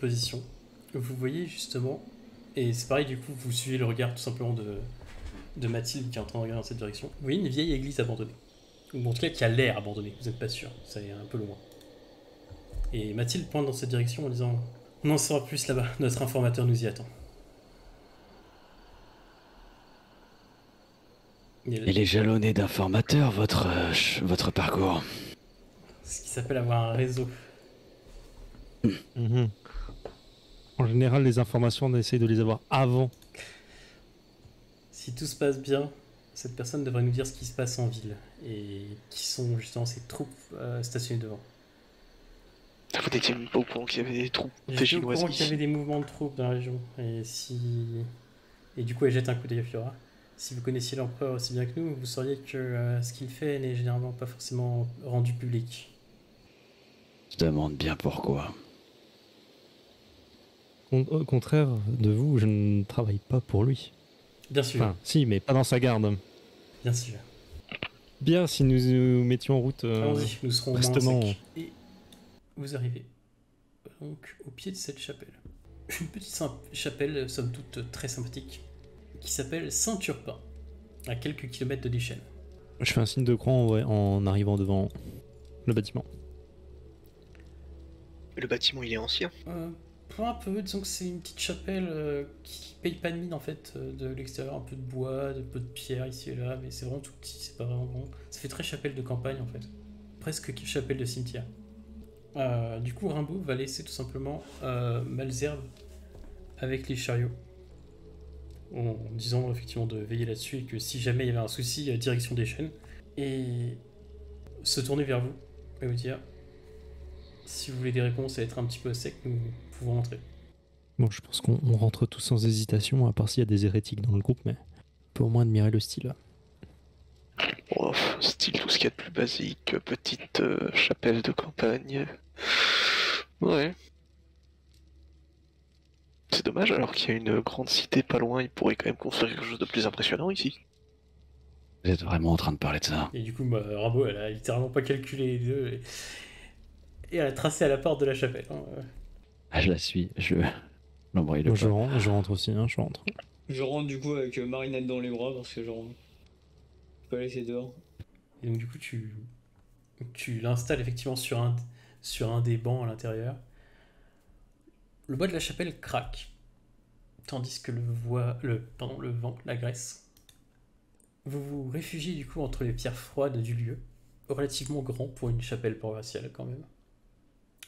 position, vous voyez justement, et c'est pareil du coup, vous suivez le regard tout simplement de Mathilde qui est en train de regarder dans cette direction. Vous voyez une vieille église abandonnée, ou en tout cas qui a l'air abandonnée, vous n'êtes pas sûr, ça est un peu loin. Et Mathilde pointe dans cette direction en disant on en saura plus là-bas, notre informateur nous y attend. Il est jalonné d'informateurs, votre parcours. Ce qui s'appelle avoir un réseau. Mmh. En général, les informations, on essaye de les avoir avant. Si tout se passe bien, cette personne devrait nous dire ce qui se passe en ville et qui sont justement ces troupes stationnées devant. Vous n'étiez même pas au courant qu'il y avait des troupes J'étais au chinoises courant qu'il y ici. avait des mouvements de troupes dans la région. Et du coup, elle jette un coup d'œil à Fiora. Si vous connaissiez l'empereur aussi bien que nous, vous sauriez que ce qu'il fait n'est généralement pas forcément rendu public. Je demande bien pourquoi. Au contraire de vous, je ne travaille pas pour lui. Bien sûr, Enfin, si, mais pas dans sa garde. bien sûr. Bien, si nous nous mettions en route Allons-y, nous serons moins prestement. secs. Et vous arrivez donc au pied de cette chapelle. Une petite chapelle, somme toute très sympathique, qui s'appelle Saint-Turpin, à quelques kilomètres de Deschênes. Je fais un signe de croix en arrivant devant le bâtiment. Le bâtiment, il est ancien. Pas un peu, disons que c'est une petite chapelle qui paye pas de mine en fait, de l'extérieur, un peu de bois, un peu de pierre ici et là, mais c'est vraiment tout petit, c'est pas vraiment grand. Ça fait très chapelle de campagne en fait, presque chapelle de cimetière. Du coup, Rimbaud va laisser tout simplement Malzerbe avec les chariots, en disant effectivement de veiller là-dessus et que si jamais il y avait un souci, direction des chaînes, et se tourner vers vous et vous dire si vous voulez des réponses et être un petit peu sec, nous pouvons rentrer. Bon, je pense qu'on rentre tous sans hésitation, à part s'il y a des hérétiques dans le groupe, mais on peut au moins admirer le style. Oh, style tout ce qu'il y a de plus basique, petite chapelle de campagne. Ouais. C'est dommage, alors qu'il y a une grande cité pas loin, ils pourraient quand même construire quelque chose de plus impressionnant ici. Vous êtes vraiment en train de parler de ça? Et du coup, Rimbaud, elle a littéralement pas calculé les deux et elle a tracé à la porte de la chapelle. Hein. Ah, je la suis, je l'embraye le Moi, pas. je rentre aussi, hein, je rentre. Je rentre du coup avec Marinette dans les bras parce que genre. Je peux la laisser dehors. Et donc, du coup, tu l'installes effectivement sur un des bancs à l'intérieur. Le bois de la chapelle craque, tandis que le vent l'agresse. Vous vous réfugiez du coup entre les pierres froides du lieu, relativement grand pour une chapelle paroissiale quand même.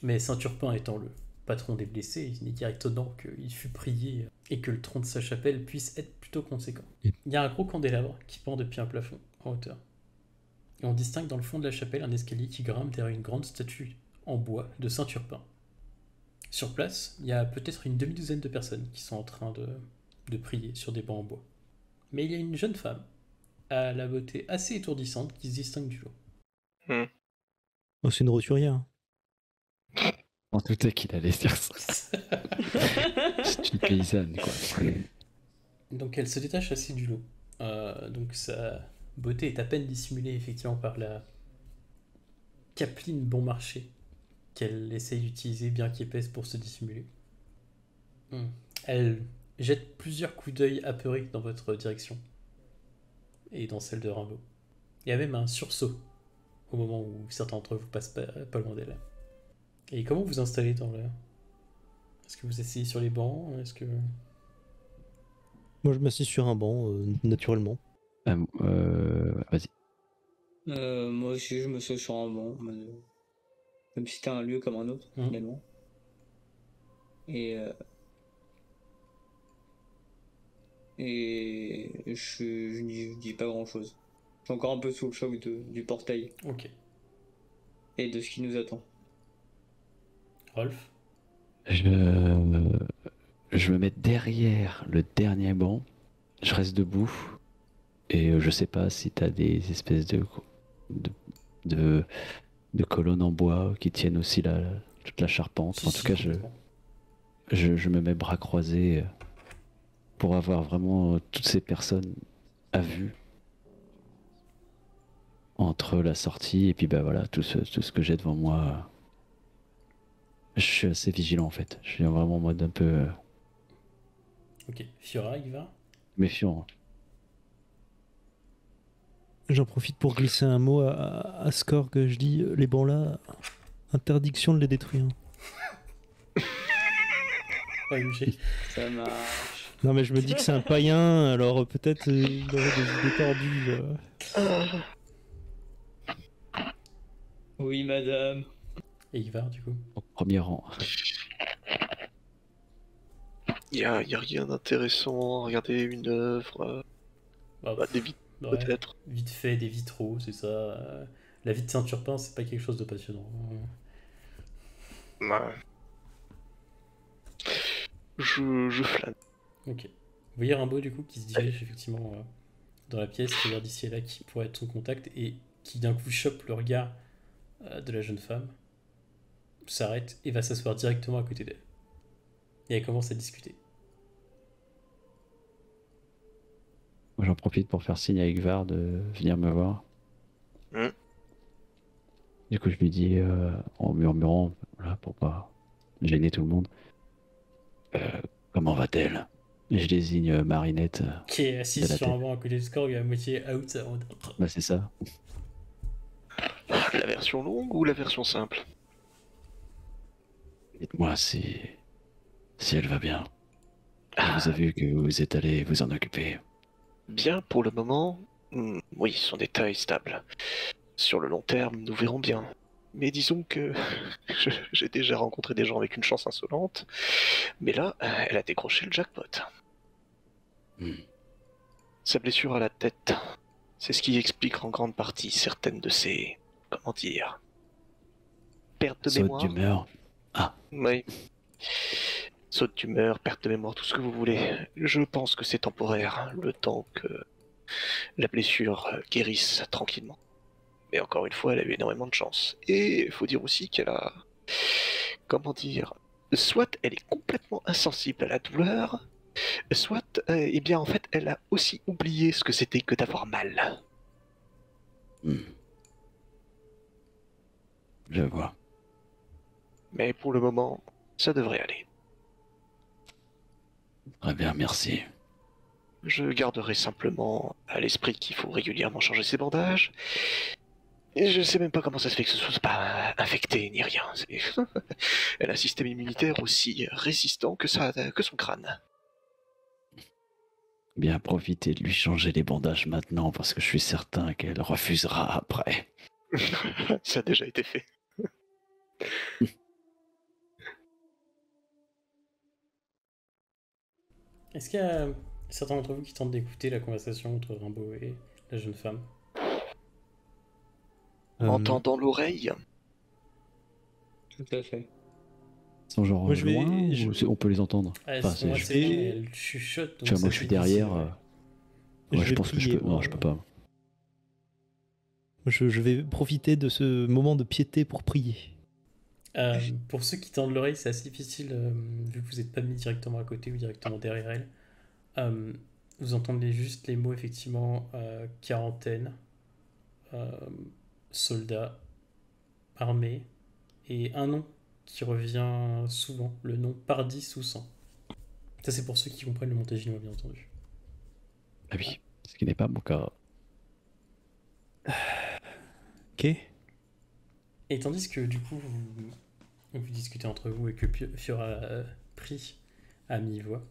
Mais Saint-Turpin étant le patron des blessés, il n'est guère étonnant qu'il fût prié et que le tronc de sa chapelle puisse être plutôt conséquent. Il y a un gros candélabre qui pend depuis un plafond en hauteur. Et on distingue dans le fond de la chapelle un escalier qui grimpe derrière une grande statue en bois de Saint-Turpin. Sur place, il y a peut-être une demi-douzaine de personnes qui sont en train de prier sur des bancs en bois. Mais il y a une jeune femme, à la beauté assez étourdissante, qui se distingue du lot. Oh, c'est une roturière. On doutait qu'il allait dire ça. C'est une paysanne, quoi. Donc elle se détache assez du lot. Donc sa beauté est à peine dissimulée effectivement par la capeline bon marché qu'elle essaye d'utiliser bien qu'épaisse pour se dissimuler. Elle jette plusieurs coups d'œil apeurés dans votre direction et dans celle de Rimbaud. Il y a même un sursaut au moment où certains d'entre vous passent pas loin d'elle. Et comment vous installez dans le... Est-ce que vous asseyez sur les bancs? Est-ce que... Moi, je m'assieds sur un banc, naturellement. Vas-y. Moi aussi, je me suis sur un banc. Comme si c'était un lieu comme un autre, finalement. Et je dis pas grand chose. Je suis encore un peu sous le choc du portail. Ok. Et de ce qui nous attend. Rolf? Je me mets derrière le dernier banc. Je reste debout. Et je sais pas si t'as des espèces de colonnes en bois qui tiennent aussi toute la charpente. Si, en tout cas, je me mets bras croisés pour avoir vraiment toutes ces personnes à vue entre la sortie et puis bah voilà tout ce que j'ai devant moi. Je suis assez vigilant en fait. Je suis vraiment en mode un peu Ok, Fiora, il va. méfiant. J'en profite pour glisser un mot à Skorg. Je dis les bancs là, interdiction de les détruire. OMG. Ça marche. Non, mais je me dis que c'est un païen, alors peut-être il aurait des idées tordues. Oui, madame. Et Ivar, du coup. Au premier rang. Y a rien d'intéressant. Regardez une œuvre, Bah, des vitres ouais, peut-être. vite fait, des vitraux, c'est ça. La vie de Saint-Urbain, c'est pas quelque chose de passionnant. Ouais. Je flâne. Ok. Vous voyez Rimbaud, du coup, qui se dirige effectivement dans la pièce, qui regarde ici et là qui pourrait être son contact, et qui d'un coup chope le regard de la jeune femme, s'arrête et va s'asseoir directement à côté d'elle. Et elle commence à discuter. Moi, j'en profite pour faire signe à Igvar de venir me voir. Du coup, je lui dis en murmurant, voilà, pour pas gêner tout le monde, comment va-t-elle? Et je désigne Marinette. Qui est assise De la sur un tête. banc à côté de Skorg, à moitié out. Bah, c'est ça. La version longue ou la version simple? Dites-moi si elle va bien. Elle vous a vu que vous êtes allé vous en occuper. Bien pour le moment. Oui, son état est stable. Sur le long terme, nous verrons bien. Mais disons que j'ai déjà rencontré des gens avec une chance insolente. Mais là, elle a décroché le jackpot. Hmm. Sa blessure à la tête, c'est ce qui explique en grande partie certaines de ses, comment dire, pertes de Saute mémoire. d'humeur. Oui. Saute d'humeur, perte de mémoire, tout ce que vous voulez. Je pense que c'est temporaire, le temps que la blessure guérisse tranquillement. Mais encore une fois, elle a eu énormément de chance. Et il faut dire aussi qu'elle a... Comment dire? Soit elle est complètement insensible à la douleur, soit, eh bien en fait, elle a aussi oublié ce que c'était que d'avoir mal. Hmm. Je vois. Mais pour le moment, ça devrait aller. Très bien, merci. Je garderai simplement à l'esprit qu'il faut régulièrement changer ses bandages. Et je sais même pas comment ça se fait que ce soit pas infecté ni rien. Elle a un système immunitaire aussi résistant que son crâne. Bien profitez de lui changer les bandages maintenant parce que je suis certain qu'elle refusera après. Ça a déjà été fait. Est-ce qu'il y a certains d'entre vous qui tentent d'écouter la conversation entre Rimbaud et la jeune femme? Entendant l'oreille. Tout à fait. Ils sont genre Moi, je vais- loin ou je- on peut les entendre? Elles Enfin, sont c'est- assez... Elles chuchotent. Tu vois, moi je suis derrière. Je Ouais, je vais pense que prier, je peux. Non, moi. je peux pas. Je vais profiter de ce moment de piété pour prier. Pour ceux qui tendent l'oreille, c'est assez difficile, vu que vous n'êtes pas mis directement à côté ou directement derrière elle. Vous entendez juste les mots, effectivement, quarantaine, soldat, armée, et un nom qui revient souvent, le nom Pardis ou 100. Ça, c'est pour ceux qui comprennent le montégisme, bien entendu. Ah oui, ce qui n'est pas mon cas. Ok. Et tandis que, du coup, vous discutez entre vous et que Fiora prie à mi-voix,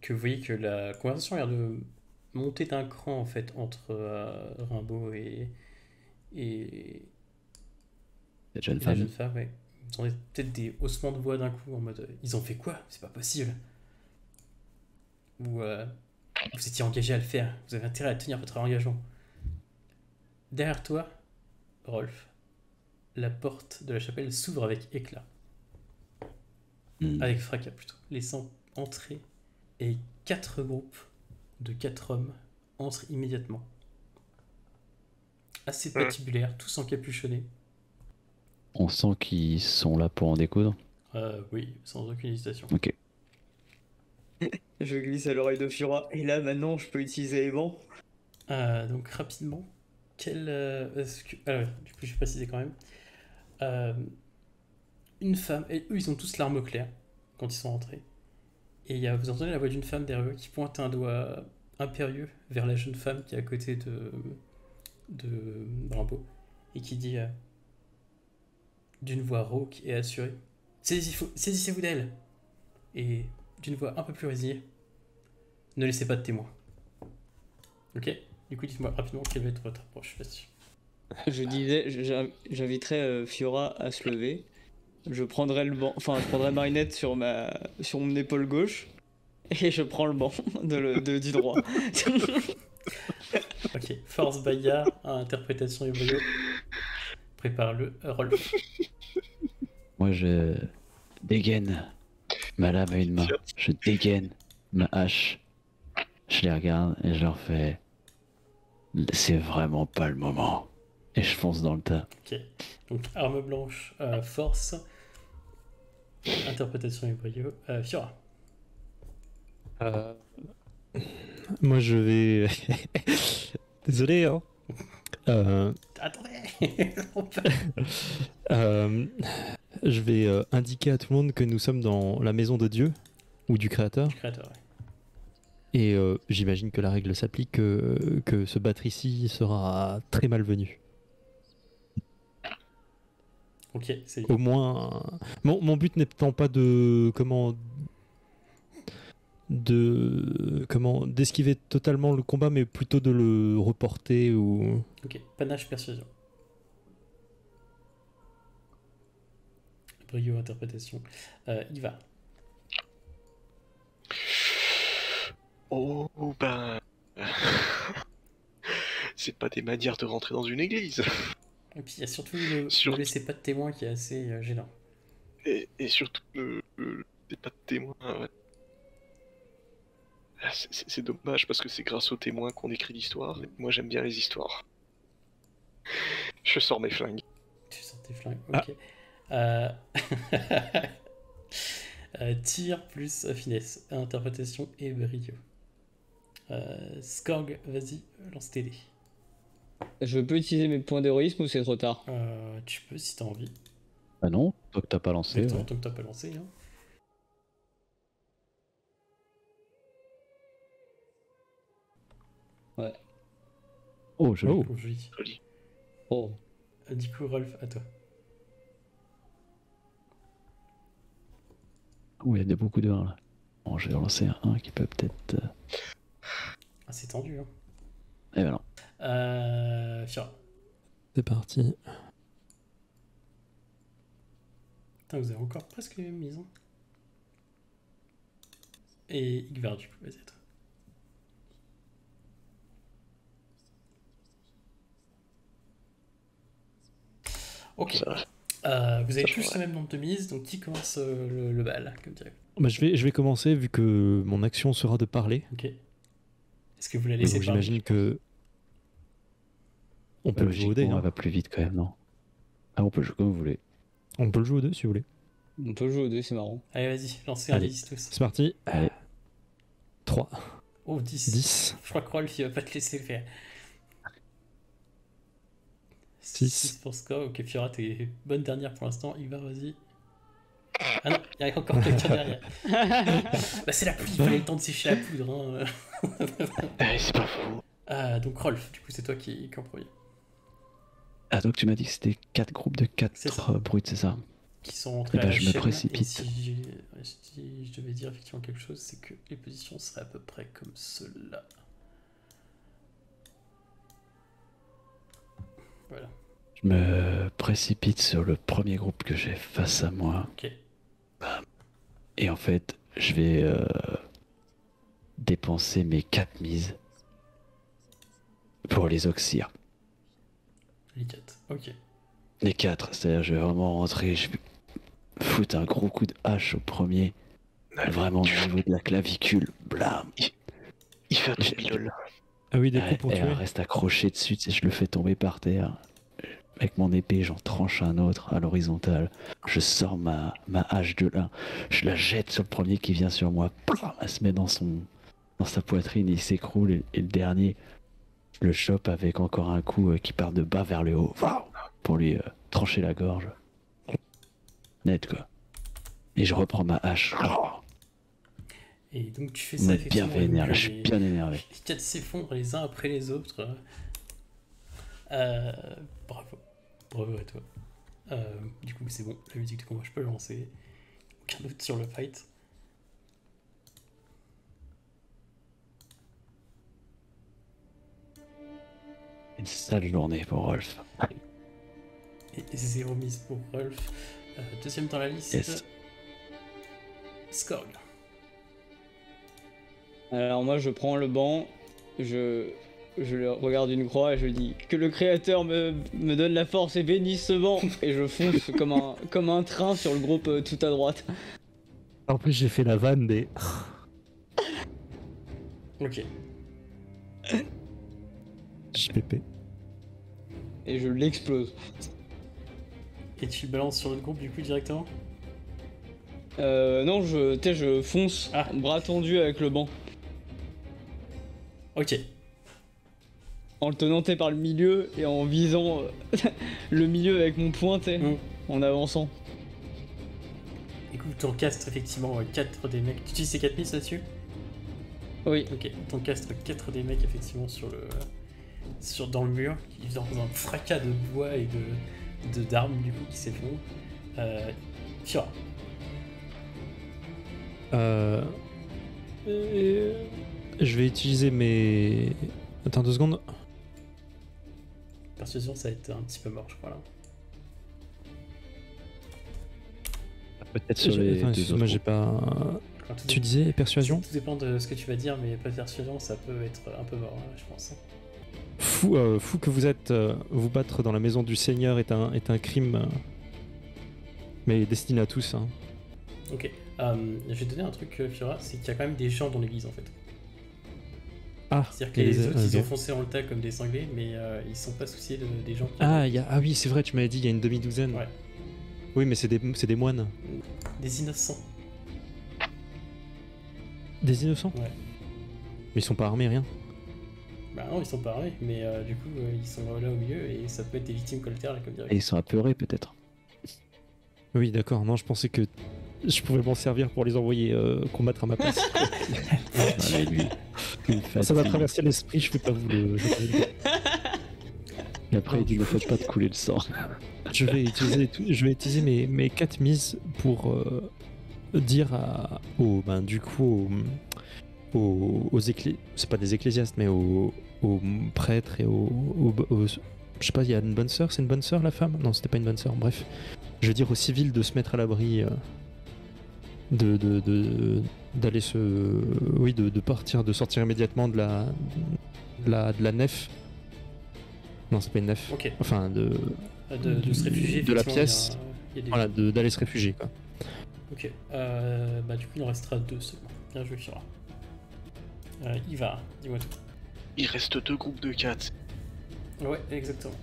que vous voyez que la conversation a l'air de monter d'un cran, en fait, entre Rimbaud et Cette jeune la femme. jeune femme, ouais. Vous entendez peut-être des haussements de voix d'un coup, en mode ils ont fait quoi? C'est pas possible. Ou vous étiez engagé à le faire, vous avez intérêt à tenir votre engagement. Derrière toi, Rolf, la porte de la chapelle s'ouvre avec éclat, Hmm. avec fracas plutôt, laissant entrer, et 4 groupes de 4 hommes entrent immédiatement. Assez patibulaires, tous encapuchonnés. On sent qu'ils sont là pour en découdre. Oui, sans aucune hésitation. Ok. Je glisse à l'oreille de Fiora. Et là, maintenant, je peux utiliser les bancs. Donc rapidement, du coup je vais préciser quand même. une femme, et eux ils ont tous l'arme au clair quand ils sont rentrés. Et vous entendez la voix d'une femme derrière eux qui pointe un doigt impérieux vers la jeune femme qui est à côté de Rimbaud et qui dit d'une voix rauque et assurée: Saisissez-vous d'elle! Et d'une voix un peu plus résignée: Ne laissez pas de témoins. Ok? Du coup, dites-moi rapidement quelle va être votre approche là-dessus. Je disais, j'inviterais Fiora à se lever. Je prendrais le banc, enfin, je prendrais Marinette sur mon épaule gauche et je prends le banc du droit. Ok, Force Bayard, interprétation et brio. Prépare-le, Rolf. Moi, je dégaine ma lame à une main. Je dégaine ma hache. Je les regarde et je leur fais: c'est vraiment pas le moment. Et je fonce dans le tas. Ok, donc arme blanche, force, interprétation et brio. Fiora. Moi, je vais. Désolé, hein. Attendez. Je vais indiquer à tout le monde que nous sommes dans la maison de Dieu ou du Créateur. Du créateur, ouais. Et j'imagine que la règle s'applique, que se battre ici sera très malvenu. Ok, c'est Au moins, mon but n'étant pas d'esquiver totalement le combat, mais plutôt de le reporter ou. Ok, panache, persuasion. Brio, interprétation. Il va. Oh, ben... c'est pas des manières de rentrer dans une église. Et puis il y a surtout ne laissez pas de témoin qui est assez gênant. Et surtout, c'est pas de témoins. Ouais. C'est dommage parce que c'est grâce aux témoins qu'on écrit l'histoire. Et moi j'aime bien les histoires. Je sors mes flingues. Tu sors tes flingues, ok. Tir plus finesse, interprétation et brio. Skorg, vas-y, lance tes dés. Je peux utiliser mes points d'héroïsme ou c'est trop tard? Tu peux si t'as envie. Bah non, toi que t'as pas lancé. Tant que t'as pas lancé. Hein. Ouais. Oh, joli. Oh. Joli. Joli. Oh. Du coup, Rolf, à toi. Oh, il y a beaucoup de 1 là. Bon, je vais relancer un 1 qui peut peut-être. Ah, c'est tendu. Hein. Eh ben non. C'est Fiora. parti. Putain, vous avez encore presque les mêmes mises. Hein. Et Igvar, du coup, vas-y, à toi. Ok. Vous avez tous le même nombre de mises, donc qui commence le bal, comme dirait. Bah, je vais commencer vu que mon action sera de parler. Ok. Est-ce que vous la laissez Donc parler? j'imagine que. On peut le jouer au dé, Logiquement, non elle va plus vite quand même, non? Ah, on peut jouer comme vous voulez. On peut le jouer au dé si vous voulez. On peut jouer aux deux, c'est marrant. Allez, vas-y, lancez un Allez. 10 tous. C'est parti. Allez. 3, Oh, 10. 10, Je crois que Rolf, il va pas te laisser le faire. 6. pour score. Ok, Fiora, t'es bonne dernière pour l'instant. Igvar, vas-y. Ah non, il y a encore quelqu'un derrière. Bah, c'est la pluie, il fallait le temps de sécher la poudre. Hein. C'est pas faux. Donc, Rolf, du coup, c'est toi qui en premier. Ah, donc tu m'as dit que c'était 4 groupes de C'est 4 brutes, c'est ça? Qui sont rentrés Eh ben, à la je me chaîne, précipite. et si je devais dire effectivement quelque chose, c'est que les positions seraient à peu près comme cela. Voilà. Je me précipite sur le premier groupe que j'ai face à moi. Ok. Et en fait, je vais dépenser mes 4 mises pour les oxyres. Les 4. Ok. Les 4, c'est-à-dire je vais vraiment rentrer, je vais foutre un gros coup de hache au premier, vraiment au niveau de la clavicule, blam. Il fait un tourbilole. Ah oui, des coups pour et tuer. elle reste accroché dessus, et je le fais tomber par terre. Avec mon épée, j'en tranche un autre à l'horizontale. Je sors ma hache de là, je la jette sur le premier qui vient sur moi. Blam, elle se met dans sa poitrine, il s'écroule et le dernier, je le chope avec encore un coup qui part de bas vers le haut, pour lui trancher la gorge. Net, quoi. Et je reprends ma hache. Et donc tu fais Je ça me effectivement. bien vénère, là, je suis les, bien énervé. les 4 s'effondrent les uns après les autres. Bravo. Bravo à toi. Du coup, c'est bon. La musique de combat, je peux le lancer. Aucun doute sur le fight. Une sale journée pour Rolf. Et 0 mise pour Rolf. Deuxième dans la liste. Yes. Skorg. Alors moi je prends le banc, je le regarde une croix et je dis que le créateur me donne la force et bénisse ce banc. Et je fonce comme un train sur le groupe tout à droite. En plus, j'ai fait la vanne des. Ok. JPP. Et je l'explose. Et tu balances sur le groupe du coup directement. Non, je fonce, Ah. bras tendu avec le banc. Ok. En le tenant par le milieu et en visant le milieu avec mon poing, en avançant. Écoute, t'en castres effectivement 4 des mecs. Tu utilises ces 4 mises là-dessus? Oui. Ok, t'en castres 4 des mecs effectivement dans le mur, qui dans un fracas de bois et d'armes du coup qui s'effondrent. Fira. Je vais utiliser mes. Attends 2 secondes. Persuasion, ça va être un petit peu mort, je crois là. Peut-être sur les Attends, deux excuse-moi, autres. j'ai pas. Enfin, tout Tu dé- disais persuasion? Tout dépend de ce que tu vas dire, mais pas persuasion, ça peut être un peu mort, je pense. Fou que vous êtes. Vous battre dans la maison du Seigneur est un crime. Mais destiné à tous. Hein. Ok. Je vais te donner un truc, Fira, c'est qu'il y a quand même des gens dans l'église en fait. Ah, C'est-à-dire que il y a les autres, ils ont des- foncé dans le tas comme des cinglés, mais ils sont pas souciés des gens qui. Ah, ah oui, c'est vrai, tu m'avais dit, il y a une demi-douzaine. Ouais. Oui, mais c'est des moines. Des innocents. Des innocents? Ouais. Mais ils sont pas armés, rien. Bah non, ils sont pas armés, mais du coup, ils sont là au milieu et ça peut être des victimes collatérales comme Et direct. ils sont apeurés, peut-être. Oui, d'accord. Non, je pensais que je pouvais m'en servir pour les envoyer combattre à ma place. Voilà, lui, il Ça m'a fatigue. traversé l'esprit, je vais pas vous le. Et après, il dit, ne faut pas te couler le sang. Je vais utiliser mes 4 mises pour dire c'est pas des ecclésiastes, mais aux prêtres et je sais pas, il y a une bonne sœur, c'est une bonne sœur la femme? Non, c'était pas une bonne sœur, bref. Je veux dire aux civils de se mettre à l'abri, d'aller de partir, de sortir immédiatement de la nef. Non, c'est pas une nef. Ok. Enfin, De se réfugier. de la effectivement, pièce. il y a des Voilà, gens. d'aller se réfugier, quoi. Ok. Bah du coup, il en restera 2 seulement. Bien joué, Fira. Ivar, dis-moi tout. Il reste 2 groupes de 4. Ouais, exactement.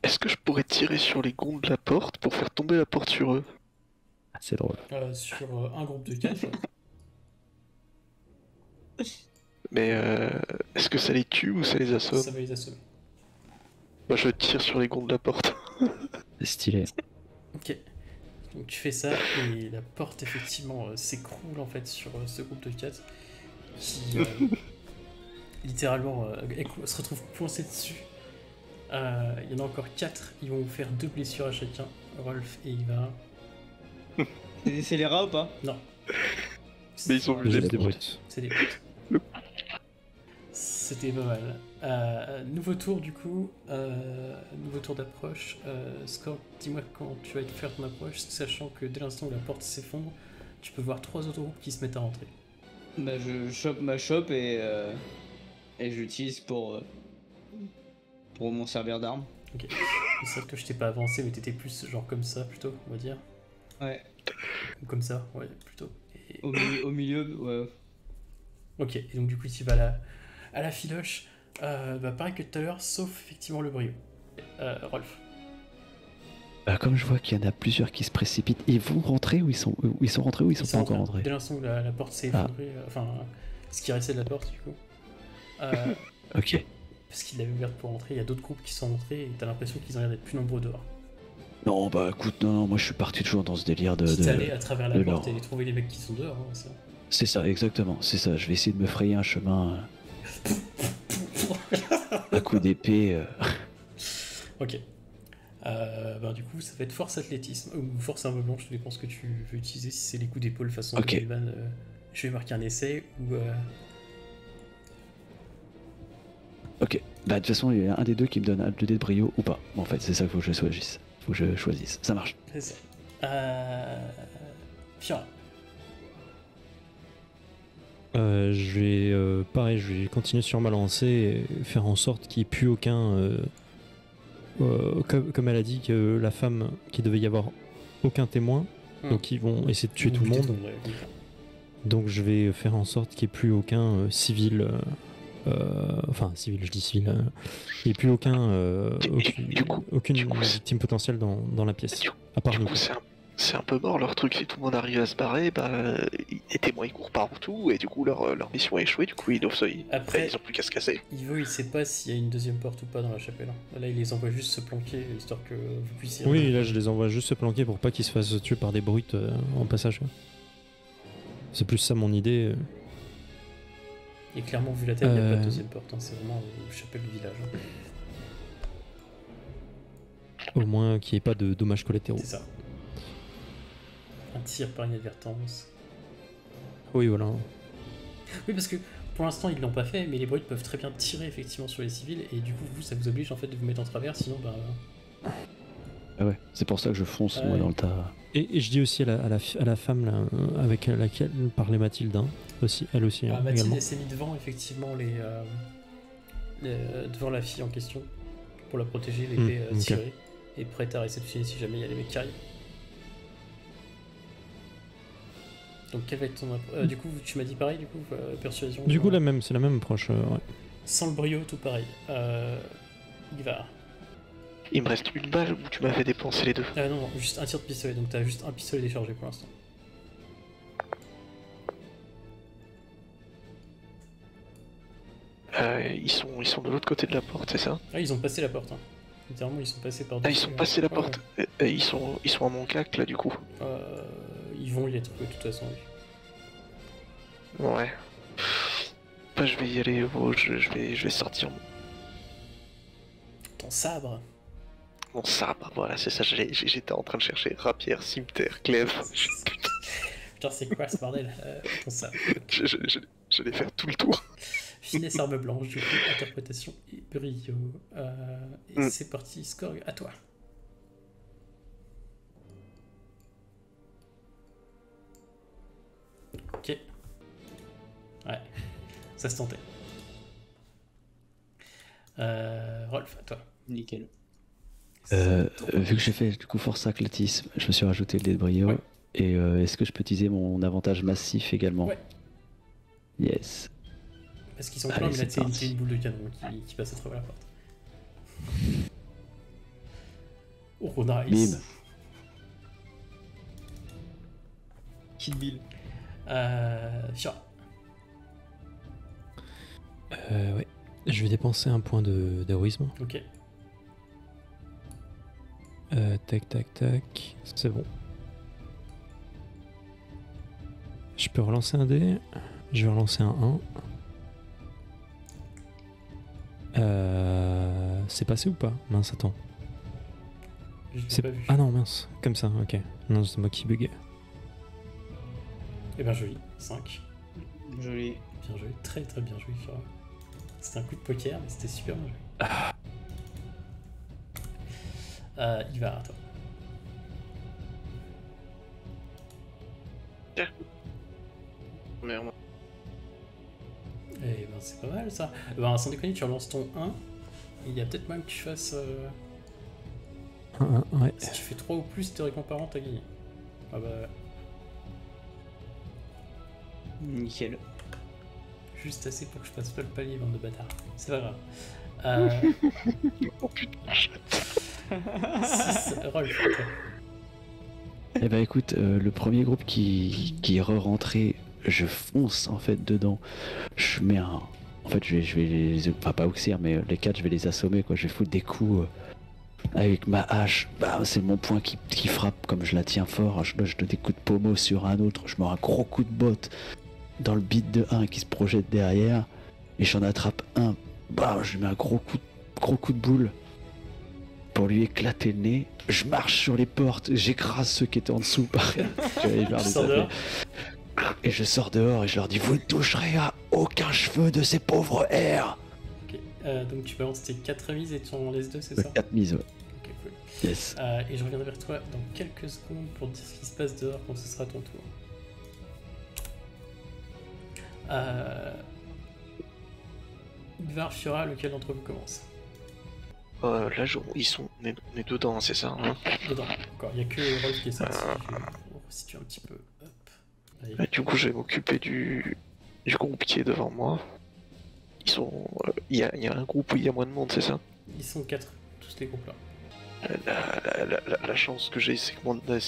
Est-ce que je pourrais tirer sur les gonds de la porte pour faire tomber la porte sur eux? Ah, c'est drôle. Sur un groupe de 4. Mais est-ce que ça les tue ou ça les assomme? Ça va les assommer. Moi je tire sur les gonds de la porte. C'est stylé. Ok. Donc tu fais ça et la porte effectivement s'écroule en fait sur ce groupe de 4 qui littéralement se retrouve coincé dessus. Il y en a encore 4, ils vont vous faire 2 blessures à chacun, Rolf et Ivar. C'est les rats ou pas? Non. Mais ils ont vu J'ai les des brutes. C'est des brutes. C'était pas mal. Nouveau tour du coup, nouveau tour d'approche. Score, dis-moi quand tu vas faire ton approche, sachant que dès l'instant où la porte s'effondre, tu peux voir 3 autres groupes qui se mettent à rentrer. Bah je chope ma chope et j'utilise pour m'en servir d'arme. Ok. C'est vrai que je t'ai pas avancé, mais t'étais plus genre comme ça plutôt, on va dire. Ouais. Ou comme ça, ouais, plutôt. Et... Au milieu, ouais. Ok, et donc du coup tu vas à la filoche. Bah pareil que tout à l'heure, sauf effectivement le brio. Rolf. Comme je vois qu'il y en a plusieurs qui se précipitent, ils vont rentrer ou ils sont rentrés ou ils sont pas encore rentrés? Dès l'instant où la porte s'est effondrée, enfin, ce qui restait de la porte du coup. Ok. Parce qu'il l'avait ouverte pour rentrer, il y a d'autres groupes qui sont rentrés et t'as l'impression qu'ils ont l'air d'être plus nombreux dehors. Non, bah écoute, non, moi je suis parti toujours dans ce délire de. Quitte à aller à travers la de porte l'or. et trouver les mecs qui sont dehors. Hein, ça. C'est ça, exactement, c'est ça. Je vais essayer de me frayer un chemin à coup d'épée. Ok. Ben, du coup, ça va être force athlétisme ou force arme blanche, tout dépend ce que tu veux utiliser. Si c'est les coups d'épaule façon Ok. Rayman, je vais marquer un essai ou. Ok, bah de toute façon, il y a un des deux qui me donne un 2 dés de brio ou pas. En fait, c'est ça qu'il faut que je choisisse. Faut que je choisisse. Ça marche. C'est ça. Fiora. Je vais, pareil, je vais continuer sur ma lancée et faire en sorte qu'il n'y ait plus aucun. Comme elle a dit que la femme, qu'il devait y avoir aucun témoin, donc ils vont essayer de tuer tout le monde. Donc je vais faire en sorte qu'il n'y ait plus aucun civil. Enfin, civil, je dis civil. Il n'y ait plus aucune victime potentielle dans la pièce. À part Du nous. coup, c'est un peu mort leur truc. Si tout le monde arrive à se barrer, bah, les témoins ils courent partout et du coup leur mission a échoué. Du coup, ils ont plus qu'à se casser. Ivo, il sait pas s'il y a une deuxième porte ou pas dans la chapelle. Là, il les envoie juste se planquer histoire que vous puissiez. Oui, là je les envoie juste se planquer pour pas qu'ils se fassent tuer par des brutes en passage. C'est plus ça mon idée. Et clairement, vu la taille, il n'y a pas de deuxième porte. Hein, c'est vraiment chapelle du village. Hein. Au moins qu'il n'y ait pas de dommages collatéraux. C'est ça. Un tir par inadvertance. Oui, voilà. Oui, parce que pour l'instant, ils l'ont pas fait, mais les brutes peuvent très bien tirer effectivement sur les civils, et du coup, vous, ça vous oblige en fait de vous mettre en travers, sinon, bah. Ah ouais, c'est pour ça que je fonce moi Ouais. dans le tas. Et je dis aussi à la femme là, avec laquelle parlait Mathilde, hein, aussi, elle aussi. Ah, hein, Mathilde, également. elle s'est mis devant effectivement devant la fille en question pour la protéger, l'épée ok. tirée, et prête à réceptionner si jamais il y a les mecs qui arrivent. Donc, quel va être ton du coup, tu m'as dit pareil, du coup, persuasion. Du coup, c'est la même approche. Ouais. Sans le brio, tout pareil. Il va. Il me reste une balle ou tu m'avais dépensé les deux? Non, juste un tir de pistolet, donc t'as juste un pistolet déchargé pour l'instant. Ils sont de l'autre côté de la porte, c'est ça? Ah, ils ont passé la porte. Hein. Littéralement, ils sont passés par. Ah, ils sont passés la porte. Ils sont à mon cac là du coup. Ils vont y être de toute façon. Oui. Ouais. Bah, je vais y aller. Je vais sortir Ton sabre. mon sabre. Voilà, c'est ça. J'étais en train de chercher rapière, cimetière, glaive. Putain, c'est quoi ce bordel ton sabre. J'allais faire tout le tour. Finesse arme blanche, du coup, interprétation et brio. Et c'est parti, Skorg, à toi. Ok. Ouais, ça se tentait. Rolf, à toi. Nickel. Vu que j'ai fait du coup force athlétisme, je me suis rajouté le dé de brio. Ouais. Et est-ce que je peux utiliser mon avantage massif également? Ouais. Yes. Parce qu'ils sont Allez, pleins, mais là, c'est parti. c'est une boule de canon qui passe à travers la porte. Oh, nice. Bim. Kill Bill. Fiora. Ouais. Je vais dépenser un point d'héroïsme. Ok. Tac, tac, tac. C'est bon. Je peux relancer un dé. Je vais relancer un 1. C'est passé ou pas? Mince, attends. Je l'ai C'est pas vu. Ah non, mince. Comme ça, ok. Non, c'est moi qui buguais. Eh ben joli, 5. Joli. Bien joué, très très bien joué, Fiora. C'était un coup de poker, mais c'était super bien joué. Il va à toi. Merde. Eh ben c'est pas mal ça. Eh ben sans déconner, tu relances ton 1. Il y a peut-être même que tu fasses. 1, ouais. Si tu fais 3 ou plus, théoriquement parent, t'as gagné. Ah bah. Nickel. Juste assez pour que je fasse pas le palier, bande de bâtards. C'est pas grave. Oh putain. 6. Rolf, à toi. Eh ben écoute, le premier groupe qui est re-rentré, je fonce en fait dedans. Je mets un. En fait, je vais les. Enfin, pas oxyre, mais les 4, je vais les assommer quoi. Je vais foutre des coups avec ma hache, bah, c'est mon poing qui frappe comme je la tiens fort. Je donne des coups de pommeau sur un autre, je mets un gros coup de botte dans le bit de un qui se projette derrière, et j'en attrape un, bah, je lui mets un gros coup de boule pour lui éclater le nez. Je marche sur les portes, j'écrase ceux qui étaient en dessous. Et je sors dehors et je leur dis: vous ne toucherez à aucun cheveu de ces pauvres airs. Ok, donc tu balances tes 4 mises et tu en laisses 2, c'est ça? 4 mises, ouais. Ok, cool. Yes. Et je reviendrai vers toi dans quelques secondes pour te dire ce qui se passe dehors quand ce sera ton tour. Ivar, Fiora, lequel d'entre vous commence? Là, on est dedans, c'est ça, hein? Dedans, encore, il n'y a que Rolf qui est sorti. Je vais vous resituer un petit peu. Hop. Allez. Du coup, je vais m'occuper du groupe qui est devant moi. Ils sont. Il y a un groupe où il y a moins de monde, c'est ça? Ils sont 4, tous les groupes là. La chance que j'ai, c'est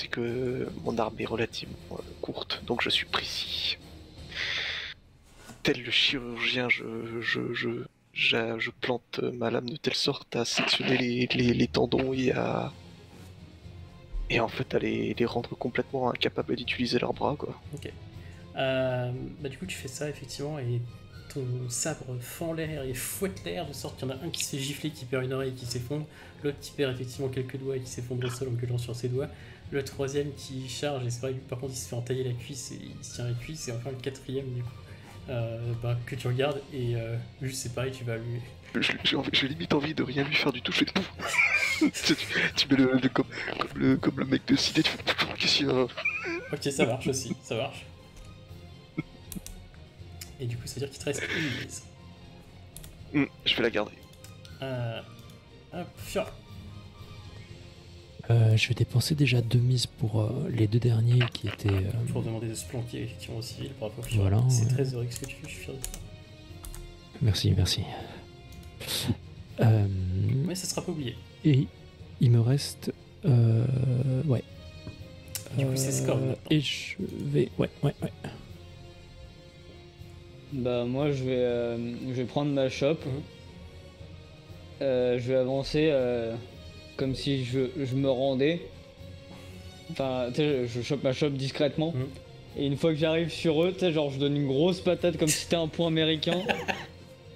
que mon arme est relativement courte, donc je suis précis. Tel le chirurgien, je plante ma lame de telle sorte à sectionner les tendons et en fait à les rendre complètement incapables d'utiliser leurs bras, quoi. Ok. Du coup, tu fais ça effectivement et ton sabre fend l'air et fouette l'air de sorte qu'il y en a un qui se fait gifler, qui perd une oreille et qui s'effondre, l'autre qui perd effectivement quelques doigts et qui s'effondre au sol en gueulant sur ses doigts, le troisième qui charge et c'est vrai que par contre il se fait entailler la cuisse et il se tient la cuisse, et enfin le quatrième du coup que tu regardes et juste c'est pareil, tu vas lui... J'ai limite envie de rien lui faire du tout, je fais tu mets comme le mec de cité, tu fais qu'est-ce qu'il y a? Ok, ça marche aussi, ça marche. Et du coup, ça veut dire qu'il te reste une mise. Je vais la garder. Hop, Fiora. Je vais dépenser déjà 2 mises pour les 2 derniers qui étaient... Pour demander de se planquer effectivement au civil par rapport à Fiora. Voilà, c'est ouais. très heureux ce que tu fais, je suis fier de toi. Merci. Mais ça sera pas oublié. Et il me reste... ouais. Du coup, c'est score maintenant. Et je vais... Ouais. Bah moi je vais prendre ma chope. Je vais avancer comme si je me rendais. Enfin, tu sais, je chope ma chope discrètement. Et une fois que j'arrive sur eux, tu sais, genre je donne une grosse patate comme si c'était un point américain.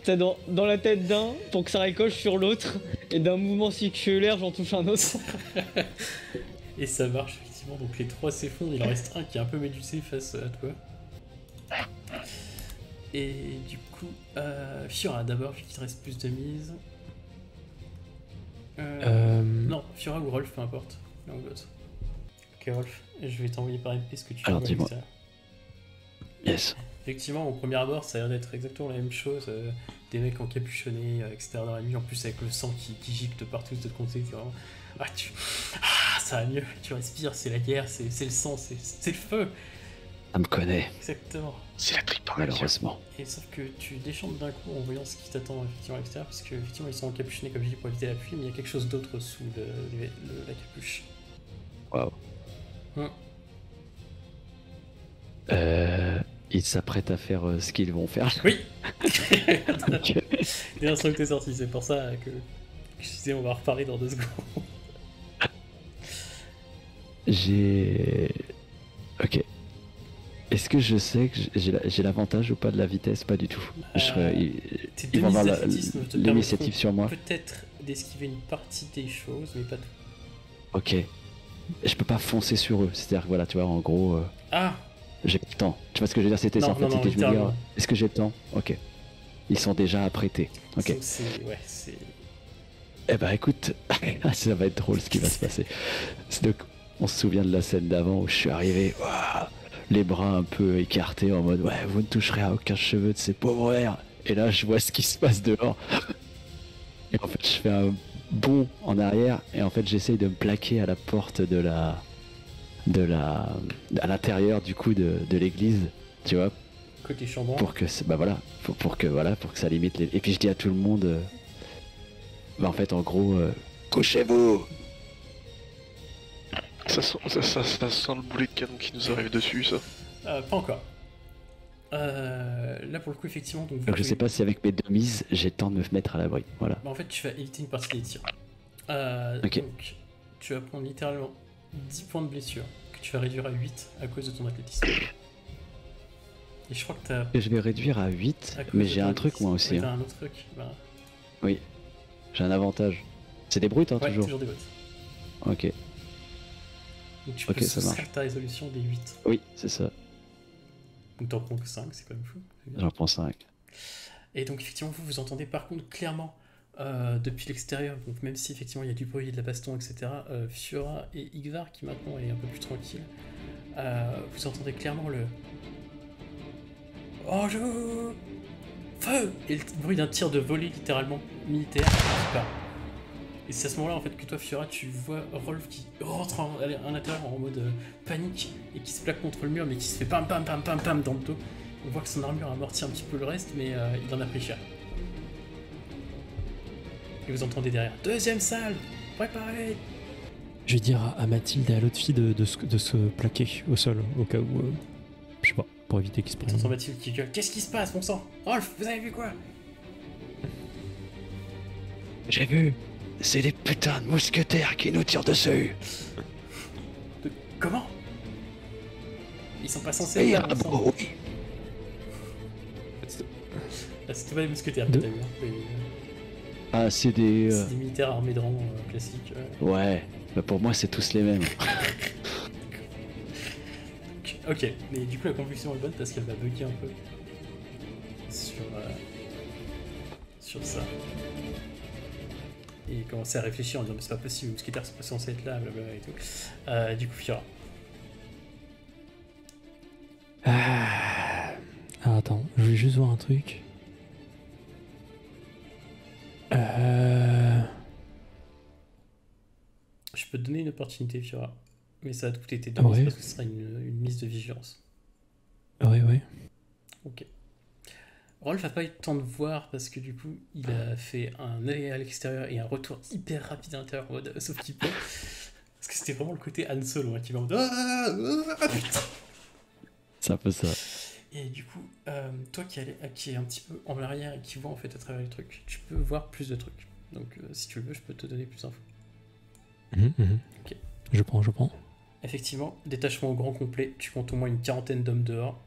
Tu sais, dans la tête d'un pour que ça ricoche sur l'autre. Et d'un mouvement circulaire, j'en touche un autre. Et ça marche effectivement, donc les 3 s'effondrent, il en reste un qui est un peu médusé face à toi. Et du coup, Fiora d'abord, vu qu'il te reste plus de mise. Non, Fiora ou Rolf, peu importe. L'un ou l'autre. Ok, Rolf, je vais t'envoyer par MP ce que tu Alors, vois. dis-moi. Yes. Effectivement, au premier abord, ça a l'air d'être exactement la même chose. Des mecs encapuchonnés, etc. dans la nuit, en plus avec le sang qui gicle de partout de ton côté. Vraiment... ça va mieux, tu respires, c'est la guerre, c'est le sang, c'est le feu. Ça me connaît. Exactement. C'est la tripe, Malheureusement. Et sauf que tu déchantes d'un coup en voyant ce qui t'attend effectivement à l'extérieur, parce que effectivement ils sont encapuchonnés comme je dis pour éviter la pluie, mais il y a quelque chose d'autre sous la capuche. Waouh. Ils s'apprêtent à faire ce qu'ils vont faire. Oui. Dès l'instant que t'es sorti, c'est pour ça que je disais on va en reparler dans 2 secondes. Ok. Est-ce que je sais que j'ai l'avantage ou pas de la vitesse? Pas du tout. Ils vont avoir l'initiative sur moi. Peut-être d'esquiver une partie des choses, mais pas tout. Ok. Je peux pas foncer sur eux. C'est-à-dire que voilà, tu vois, en gros... J'ai pas le temps. Tu vois ce que je veux dire? C'était ça en fait. C'était je veux dire, est-ce que j'ai le temps? Ok. Ils sont déjà apprêtés. Ok. Donc c'est... Eh ben écoute, ça va être drôle ce qui va se passer. Donc, on se souvient de la scène d'avant où je suis arrivé, les bras un peu écartés en mode ouais, vous ne toucherez à aucun cheveu de ces pauvres airs. Et là, je vois ce qui se passe dehors. Et en fait, je fais un bond en arrière et en fait, j'essaye de me plaquer à la porte à l'intérieur du coup de l'église, tu vois. Côté chambon. Pour que pour que ça limite les... Et puis je dis à tout le monde en fait en gros couchez-vous. Ça sent le boulet de canon qui nous arrive dessus, ça. Pas encore. Là pour le coup effectivement donc je sais pas si avec mes 2 mises j'ai le temps de me mettre à l'abri, voilà. En fait tu vas éviter une partie des tirs. Ok. Donc, tu vas prendre littéralement 10 points de blessure que tu vas réduire à 8 à cause de ton athlétisme. Et je crois que t'as. Et je vais réduire à 8, mais j'ai un truc moi aussi. Oui, t'as Hein. un autre truc. Bah... Oui, j'ai un avantage. C'est des brutes, hein, Ouais, toujours. toujours des votes. Ok, Donc tu Ok, peux ça soustraire marche. ta résolution des 8. oui, c'est ça. Donc t'en prends que 5, c'est quand même fou. C'est bien. J'en prends 5. Et donc effectivement, vous entendez par contre clairement depuis l'extérieur, donc même si effectivement il y a du bruit, de la baston, etc., Fiora et Yggvar, qui maintenant est un peu plus tranquille, vous entendez clairement le « Enjeu ! Feu !» et le bruit d'un tir de volée littéralement militaire qui part. Et c'est à ce moment-là en fait que toi, Fiora, tu vois Rolf qui rentre en intérieur en mode panique et qui se plaque contre le mur mais qui se fait pam pam pam pam pam dans le dos. On voit que son armure amortit un petit peu le reste, mais il en a pris cher. Et vous entendez derrière « Deuxième salle, préparez !» Je vais dire à Mathilde et à l'autre fille de se plaquer au sol, au cas où, je sais pas, pour éviter qu'ils se Et t'entends prennent. Mathilde qui gueule « Qu'est-ce qui se passe, mon sang? Rolf, vous avez vu quoi ?» J'ai vu. C'est des putains de mousquetaires qui nous tirent dessus. Comment? Ils sont pas censés être là, mon sang. oui. Ah, c'était pas des mousquetaires que De- t'as vu, hein. Ah, c'est des... C'est des militaires armés de rang classiques. Ouais, bah pour moi c'est tous les mêmes. Ok, mais du coup la conclusion est bonne parce qu'elle va bugger un peu sur ça. Et commencer à réfléchir en disant mais c'est pas possible, les mousquetaires sont pas censés être là, blablabla et tout. Du coup Fiora. Ah, attends, je vais juste voir un truc. Je peux te donner une opportunité Fiora, mais ça va te coûter tes 2 mises Ouais. parce que ce sera une mise de vigilance. Ouais. Ok. Rolf va pas eu le temps de voir parce que du coup il a fait un œil à l'extérieur et un retour hyper rapide à l'intérieur en mode sauf qu'il peut. Parce que c'était vraiment le côté Han Solo hein, qui va en mode putain. C'est un peu ça. Et du coup, toi qui est un petit peu en arrière et qui voit en fait à travers les trucs, tu peux voir plus de trucs. Donc si tu le veux, je peux te donner plus d'infos. Ok. Je prends. Effectivement, détachement au grand complet, tu comptes au moins une 40aine d'hommes dehors,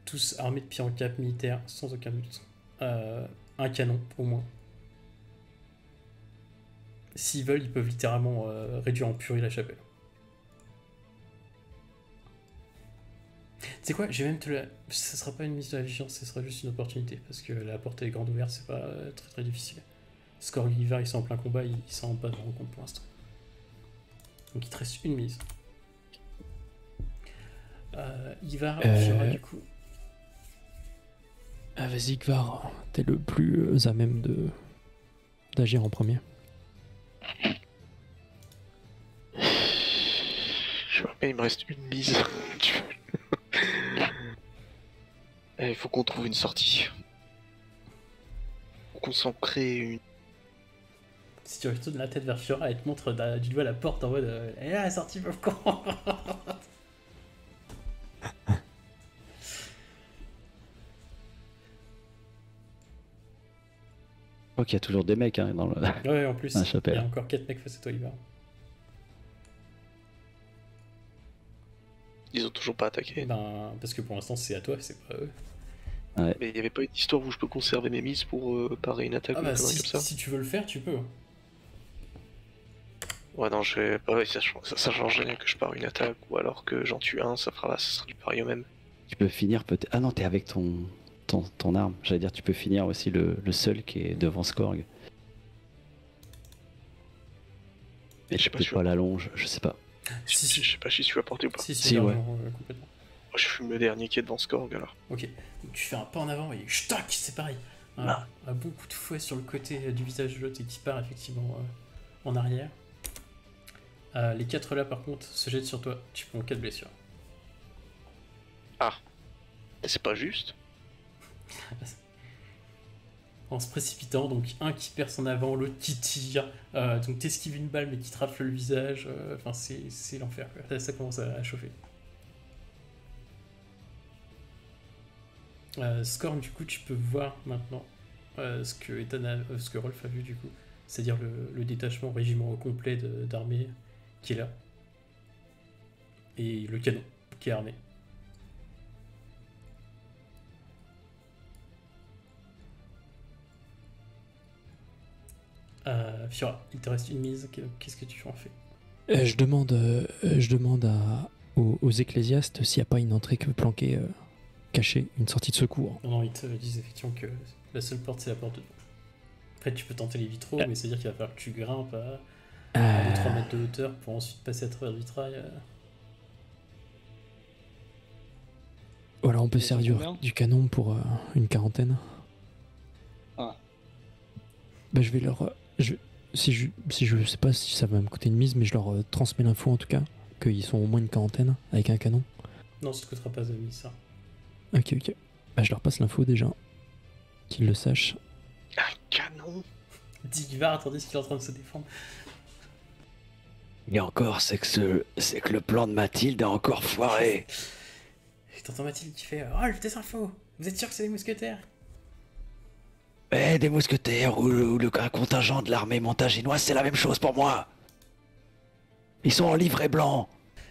tous armés de pieds en cap militaire, sans aucun doute. Un canon au moins. S'ils veulent, ils peuvent littéralement réduire en purée la chapelle. Tu sais quoi, je vais même te la... Ça sera pas une mise de la vigilance, ce sera juste une opportunité, parce que la porte est grande ouverte, c'est pas très très difficile. Score Yggvar, ils sont en plein combat, ils s'en rendent pas vraiment compte pour l'instant. Donc il te reste une mise. Yggvar, Fiora, du coup. Ah, vas-y, Kvar, t'es le plus à même d'agir en premier. Je vois bien, il me reste une mise. Il faut qu'on trouve une sortie. Faut qu'on s'en crée une. Si tu retournes la tête vers Fiora, elle te montre du doigt la porte en mode elle est là la sortie, pauvre con. Je crois qu'il y a toujours des mecs hein, dans le... Ouais, en plus, La il y chapelle. a encore 4 mecs face à toi, Yggvar. Ils ont toujours pas attaqué. Ben, parce que pour l'instant, c'est à toi, c'est pas eux. Mais il n'y avait pas une histoire où je peux conserver mes mises pour parer une attaque Ah ou une bah, connerie comme ça. si tu veux le faire, tu peux. Ouais, non, je vais. Ouais, ça change rien que je pare une attaque ou alors que j'en tue un, ça sera du pareil au même. Tu peux finir peut-être... Ah non, t'es avec ton arme. J'allais dire, tu peux finir aussi le seul qui est devant Skorg. Et Je sais tu pas peux si pas la longe, je sais pas. Si, Je sais pas si je suis apporté ou pas. Si, ouais. largement, complètement. Moi, je fume le dernier qui est devant Skorg alors. Ok, donc tu fais un pas en avant et ch'tac, c'est pareil. Un bon coup de fouet sur le côté du visage de l'autre et qui part effectivement en arrière. Les 4 là par contre se jettent sur toi, tu prends 4 blessures. C'est pas juste. En se précipitant, donc un qui perce en avant, l'autre qui tire, donc t'esquives une balle mais qui te rafle le visage, enfin c'est l'enfer quoi. Ça commence à chauffer. Scorn, du coup tu peux voir maintenant ce que Rolf a vu du coup, c'est-à-dire le détachement régiment au complet d'armée qui est là. Et le canon qui est armé. Fiora, il te reste une mise, qu'est-ce que tu en fais? Je demande aux ecclésiastes s'il n'y a pas une entrée planquée, cachée, une sortie de secours. Non, ils te disent effectivement que la seule porte, c'est la porte de devant. Après, tu peux tenter les vitraux, mais c'est-à-dire qu'il va falloir que tu grimpes à 3 mètres de hauteur pour ensuite passer à travers le vitrail. Voilà, on peut Ils sont servir combien du canon pour une quarantaine. Ah. Bah, je vais leur... si je sais pas si ça va me coûter une mise, mais je leur transmets l'info en tout cas, qu'ils sont au moins une quarantaine avec un canon. Non, ça ne coûtera pas de mise, ça. Ok. Bah, je leur passe l'info déjà, qu'ils le sachent. Un canon. Digvar, tandis qu'il est en train de se défendre. Et encore, c'est que le plan de Mathilde a encore foiré. Et t'entends Mathilde qui fait Rolf, des infos. Vous êtes sûr que c'est des mousquetaires? Eh, des mousquetaires ou un contingent de l'armée montaginoise, c'est la même chose pour moi. Ils sont en livret blanc.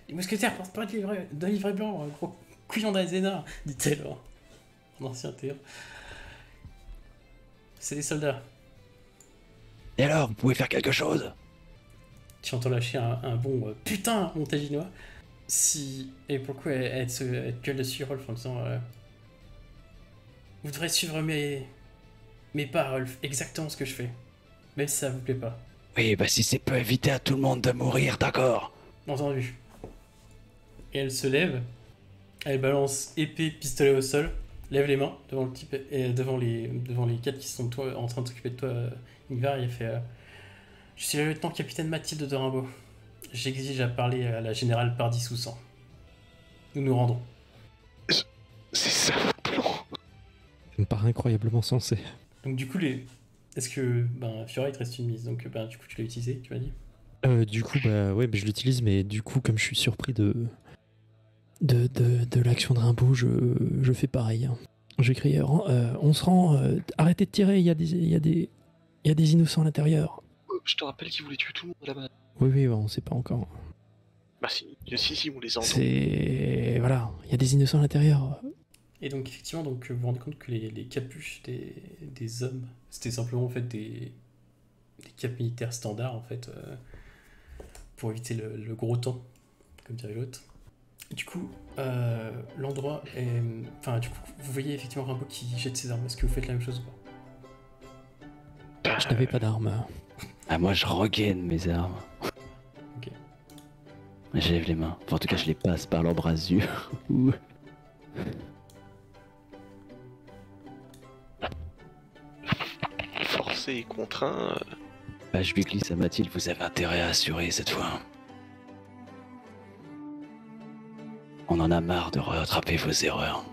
Les mousquetaires portent pas de livret blanc, gros couillon d'Azena, dit-elle en ancien terme. C'est des soldats. Et alors, vous pouvez faire quelque chose? Tu entends lâcher un bon putain montaginois. Et pourquoi elle te gueule dessus, Rolf, en disant vous devrez suivre mes pas, Rolf, exactement ce que je fais. Même si ça vous plaît pas. Oui, bah si c'est peut éviter à tout le monde de mourir, d'accord. Entendu. Et elle se lève, elle balance épée, pistolet au sol, lève les mains devant le type et devant les 4 qui sont en train de s'occuper de toi, Ingvar, et elle fait je suis le lieutenant-capitaine Mathilde de Rimbaud. J'exige à parler à la générale Pardy-Soussan. Nous nous rendons. C'est ça le plan. Ça me paraît incroyablement sensé. Donc du coup, est-ce que Fiora, il te reste une mise, donc du coup tu l'as utilisé, tu m'as dit. Du coup, ouais, je l'utilise, mais du coup, comme je suis surpris de l'action de Rimbaud, je fais pareil. Hein. Je crie on se rend, arrêtez de tirer, il y a des innocents à l'intérieur. Je te rappelle qu'ils voulaient tuer tout le monde là-bas. Oui, on sait pas encore. Bah si, on les entend. Voilà, il y a des innocents à l'intérieur. Et donc effectivement, vous vous rendez compte que les capuches des hommes, c'était simplement en fait des capes militaires standards en fait, pour éviter le gros temps, comme dirait l'autre. Du coup, l'endroit est... Enfin, du coup, vous voyez effectivement Rimbaud qui jette ses armes. Est-ce que vous faites la même chose ou pas? Je n'avais pas d'armes. Ah, moi je regaine mes armes. Ok. Je lève les mains. Enfin, en tout cas, je les passe par l'embrasure. Forcé et contraint. Bah, je lui glisse à Mathilde, vous avez intérêt à assurer cette fois. On en a marre de rattraper vos erreurs.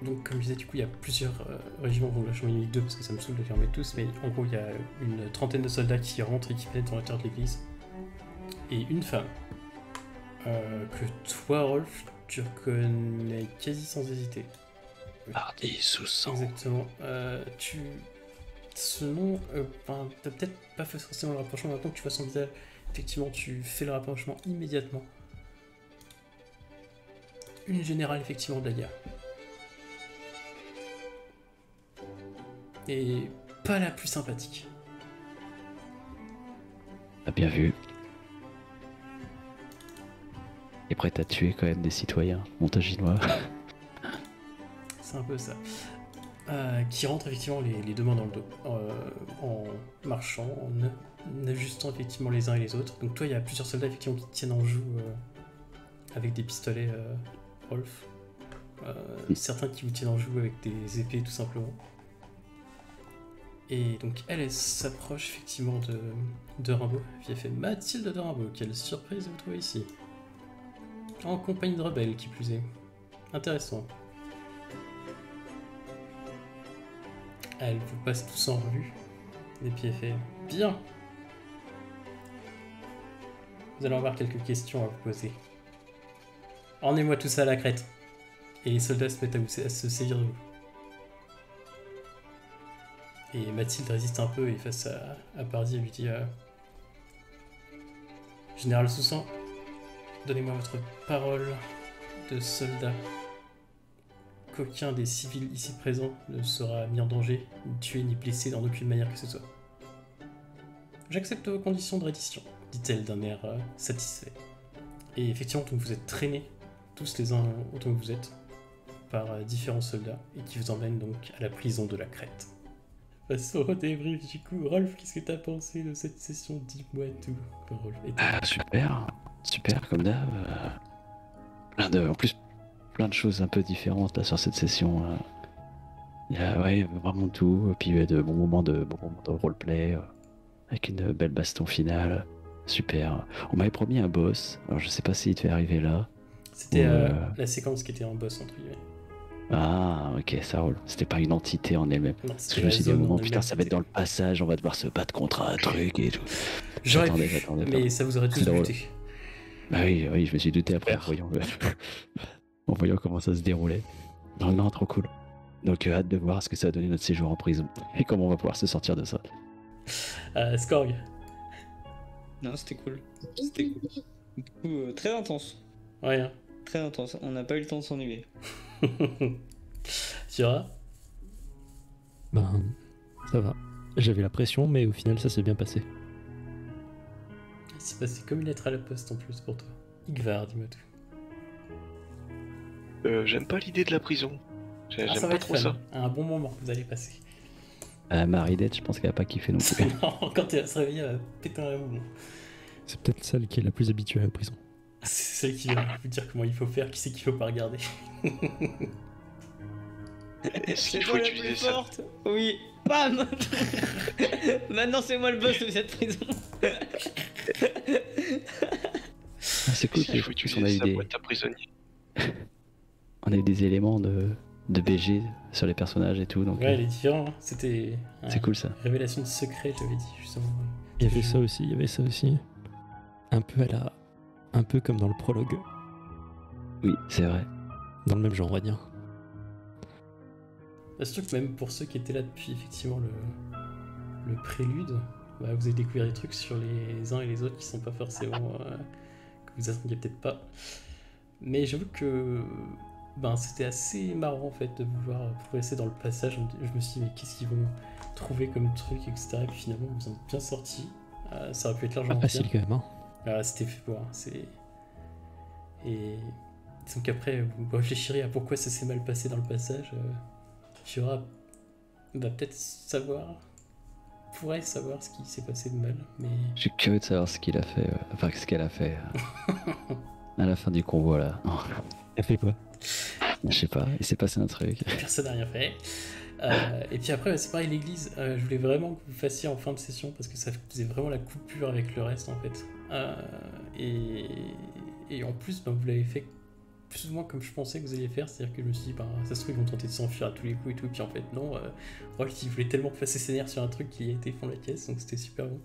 Donc, comme je disais, du coup, il y a plusieurs régiments. Bon, là, j'en ai mis 2 parce que ça me saoule de les remettre tous, mais en gros, il y a une trentaine de soldats qui rentrent et qui pénètrent dans l'intérieur de l'église. Et une femme que toi, Rolf, tu reconnais quasi sans hésiter. Pardy-Soussan. Exactement. Ce nom, t'as peut-être pas fait forcément le rapprochement. Maintenant que tu vois son visage, effectivement, tu fais le rapprochement immédiatement. Une générale, effectivement, de la guerre. Et pas la plus sympathique. T'as bien vu. Et prête à tuer quand même des citoyens montaginois. C'est un peu ça. Qui rentre effectivement les deux mains dans le dos, en marchant, en ajustant effectivement les uns et les autres. Donc toi, il y a plusieurs soldats effectivement qui te tiennent en joue avec des pistolets, Rolf. Certains qui vous tiennent en joue avec des épées tout simplement. Et donc elle s'approche effectivement de Rimbaud. Puis elle fait Mathilde de Rimbaud, quelle surprise de vous trouver ici. En compagnie de rebelles qui plus est. Intéressant. Elle vous passe tous en revue. Et puis elle fait bien. Vous allez avoir quelques questions à vous poser. Emmenez-moi tout ça à la crête. Et les soldats se mettent à se saisir de vous. Et Mathilde résiste un peu et face à Pardy, elle lui dit Général Soussan, donnez-moi votre parole de soldat qu'aucun des civils ici présents ne sera mis en danger, ni tué, ni blessé dans aucune manière que ce soit. J'accepte vos conditions de reddition, dit-elle d'un air satisfait. Et effectivement, donc vous êtes traînés, tous les uns autant que vous êtes, par différents soldats, et qui vous emmènent donc à la prison de la Crête. Passons au débrief du coup. Rolf, qu'est-ce que t'as pensé de cette session? Dis-moi tout, Rolf. Super comme d'hab. En plus, plein de choses un peu différentes là sur cette session. Il y a vraiment tout, et puis de bons moments de roleplay, avec une belle baston finale. Super. On m'avait promis un boss, alors je sais pas s'il devait arriver là. C'était la séquence qui était en boss entre guillemets. Ah, ok, ça roule. C'était pas une entité en elle-même. Non, Parce que je me suis dit, au moment, putain, ça va être dans le passage, on va devoir se battre contre un truc et tout. J'attendais, mais ça vous aurait tous buté. Bah oui, je me suis douté après, en voyant comment ça se déroulait. Non, trop cool. Donc, hâte de voir ce que ça va donner notre séjour en prison et comment on va pouvoir se sortir de ça. Skorg. Non, c'était cool. Du coup, très intense. Ouais. Hein. Très intense. On n'a pas eu le temps de s'ennuyer. Tira. Ben, ça va. J'avais la pression, mais au final, ça s'est bien passé. Il s'est passé comme une lettre à la poste en plus pour toi. Yggvar, dis-moi tout. J'aime pas l'idée de la prison. J'aime ça pas va être trop fun. ça. Un bon moment, vous allez passer. Marie-Dette, je pense qu'elle a pas kiffé non plus. Non, quand elle va se réveiller, elle va péter un boulon. C'est peut-être celle qui est la plus habituée à la prison. C'est celle qui va vous dire comment il faut faire, qui sait qu'il faut pas regarder. Est-ce qu'il C'est faut toi la utiliser plus ça? forte. Oui. Bam. Maintenant c'est moi le boss de cette prison. C'est cool, Est-ce qu'il faut utiliser ça pour être un prisonnier? On a eu des éléments de BG sur les personnages et tout, donc Ouais, il est différent. Hein. C'était. c'est cool ça. Révélation de secret, j'avais dit justement. Il y avait ça aussi. Un peu comme dans le prologue. Oui, c'est vrai. Dans le même genre, on va dire. Bah, surtout que même pour ceux qui étaient là depuis effectivement le prélude, bah, vous avez découvert des trucs sur les uns et les autres qui sont pas forcément. Que vous attendiez peut-être pas. Mais j'avoue que. Ben, c'était assez marrant en fait de vous voir progresser dans le passage. Je me suis dit, mais qu'est-ce qu'ils vont trouver comme truc, etc. Et puis finalement, vous en êtes bien sortis. Ça aurait pu être largement Pas facile pire. quand même, hein. C'était fait pour. Et donc après, vous réfléchirez à pourquoi ça s'est mal passé dans le passage. Fiora va peut-être pourrait savoir ce qui s'est passé de mal, mais. Je suis curieux de savoir ce qu'il a fait, enfin ce qu'elle a fait à la fin du convoi là. Elle fait quoi? Je sais pas, il s'est passé un truc. Personne n'a rien fait. Et puis après, c'est pareil, l'église. Je voulais vraiment que vous fassiez en fin de session parce que ça faisait vraiment la coupure avec le reste en fait. Et en plus, vous l'avez fait plus ou moins comme je pensais que vous alliez faire. C'est-à-dire que je me suis dit, ça se trouve, ils vont tenter de s'enfuir à tous les coups et tout. Et puis en fait, non. Rolf, il voulait tellement passer ses nerfs sur un truc qui a été fond de la caisse, donc c'était super bon.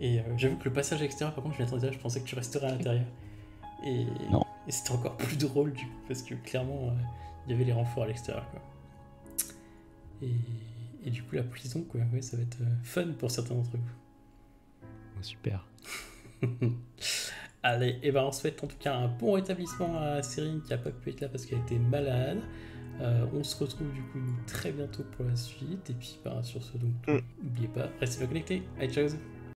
Et j'avoue que le passage à l'extérieur, par contre, je m'attendais, je pensais que tu resterais à l'intérieur. Et, Non. et c'était encore plus drôle du coup, parce que clairement, il y avait les renforts à l'extérieur, quoi. Et du coup, la prison, quoi, ouais, ça va être fun pour certains d'entre vous. Super. Allez, et on souhaite en tout cas un bon rétablissement à Cyrine qui a pas pu être là parce qu'elle était malade. On se retrouve du coup très bientôt pour la suite. Et puis sur ce, donc n'oubliez pas, restez bien connectés. Allez, ciao.